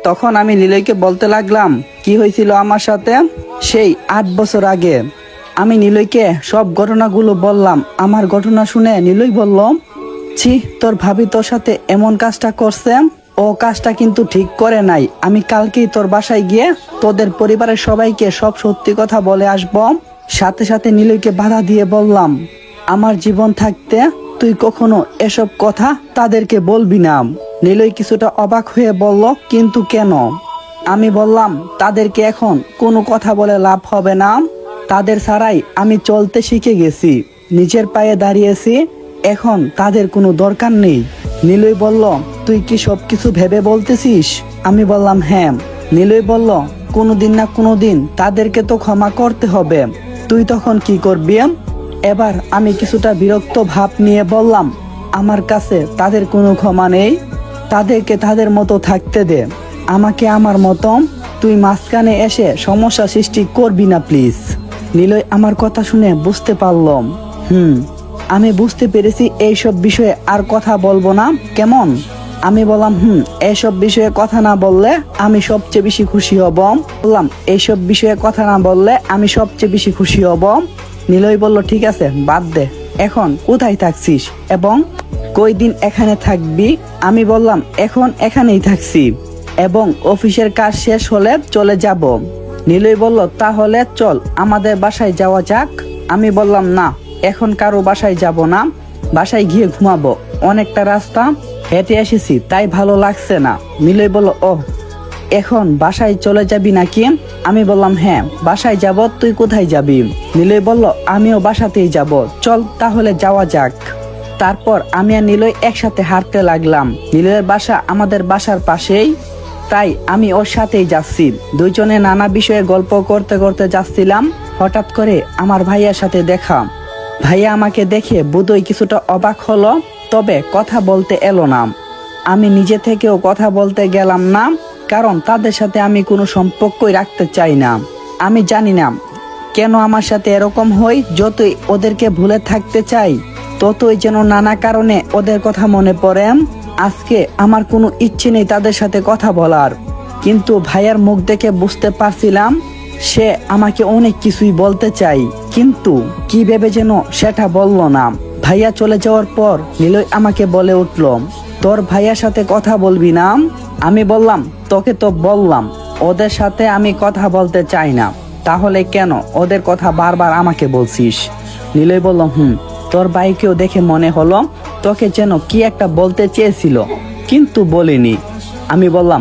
তখন আমি নিলয়কে বলতে লাগলাম কি হয়েছিল আমার সাথে সেই 8 বছর আগে। আমি নিলয়কে সব ঘটনাগুলো বললাম। আমার ঘটনা শুনে নিলয় বলল, ছি, তোর ভাবি তোর সাথে এমন কাজটা করছে, ও কাজটা কিন্তু ঠিক করে নাই। আমি কালকেই তোর বাসায় গিয়ে তোদের পরিবারের সবাইকে সব সত্যি কথা বলে আসব। সাথে সাথে নিলয়কে বাধা দিয়ে বললাম, আমার জীবন থাকতে তুই কখনো এসব কথা তাদেরকে বলবি না। নিলয় কিছুটা অবাক হয়ে বলল, কিন্তু কেন? আমি বললাম, তাদেরকে এখন কোনো কথা বলে লাভ হবে না। তাদের ছাড়াই আমি চলতে শিখে গেছি, নিজের পায়ে দাঁড়িয়েছি, এখন তাদের কোনো দরকার নেই। নিলয় বলল, তুই কি সবকিছু ভেবে বলতেছিস? আমি বললাম, হ্যাঁ। নিলয় বলল, কোনোদিন না কোনোদিন তাদেরকে তো ক্ষমা করতে হবে, তুই তখন কি করবি? এবার আমি কিছুটা বিরক্ত ভাব নিয়ে বললাম, আমার কাছে তাদের কোনো ক্ষমা নেই, তাদেরকে তাদের মতো থাকতে দে, আমাকে আমার মতো। তুই মাঝখানে এসে সমস্যা সৃষ্টি করবি না প্লিজ। নিলয় আমার কথা শুনে বুঝতে পারলাম, আমি বুঝতে পেরেছি এইসব বিষয়ে আর কথা বলবো না, কেমন? আমি বললাম, এইসব বিষয়ে কথা না বললে আমি সবচেয়ে বেশি খুশি হব। বললাম, এইসব বিষয়ে কথা না বললে আমি সবচেয়ে বেশি খুশি হব। নিলয় বলল, ঠিক আছে, বাদ দে। এখন কোথায় থাকছিস এবং কয়দিন এখানে থাকবি? আমি বললাম, এখন এখানেই থাকছি এবং অফিসের কাজ শেষ হলে চলে যাব। নিলয় বলল, তাহলে চল আমাদের বাসায় যাওয়া যাক। আমি বললাম, না, এখন কারো বাসায় যাব না, বাসায় গিয়ে ঘুমাবো, অনেকটা রাস্তা হেঁটে এসেছি, তাই ভালো লাগছে না। নিলয় বলল, ও, এখন বাসায় চলে যাবি নাকি? আমি বললাম, হ্যাঁ, বাসায় যাব। তুই কোথায় যাবি? নিলয় বলল, আমিও বাসাতেই যাব, চল তাহলে যাওয়া যাক। তারপর আমি আর নিলয় একসাথে হাঁটতে লাগলাম। নিলয়ের বাসা আমাদের বাসার পাশেই, তাই আমি ওর সাথেই যাচ্ছি। দুইজনে নানা বিষয়ে গল্প করতে করতে যাচ্ছিলাম। হঠাৎ করে আমার ভাইয়ার সাথে দেখা। ভাইয়া আমাকে দেখে বোধহয় কিছুটা অবাক হলো, তবে কথা বলতে এলো না। আমি নিজে থেকেও কথা বলতে গেলাম না, কারণ তাদের সাথে আমি কোনো সম্পর্কই রাখতে চাই না। আমি জানি না কেন আমার সাথে এরকম হয়, যতই ওদেরকে ভুলে থাকতে চাই ততই যেন নানা কারণে ওদের কথা মনে পড়ে। আজকে আমার কোনো ইচ্ছে নেই তাদের সাথে কথা বলার, কিন্তু ভাইয়ার মুখ দেখে বুঝতে পারছিলাম সে আমাকে অনেক কিছুই বলতে চাই, কিন্তু কি ভেবে যেন সেটা বলল না। ভাইয়া চলে যাওয়ার পর নিলয় আমাকে বলে উঠল, তোর ভাইয়ার সাথে কথা বলবি না? আমি বললাম, তোকে তো বললাম ওদের সাথে আমি কথা বলতে চাই না, তাহলে কেন ওদের কথা বারবার আমাকে বলছিস? নিলয় বলল, তোর ভাইকেও দেখে মনে হলো তোকে যেন কি একটা বলতে চেয়েছিল কিন্তু বলিনি। আমি বললাম,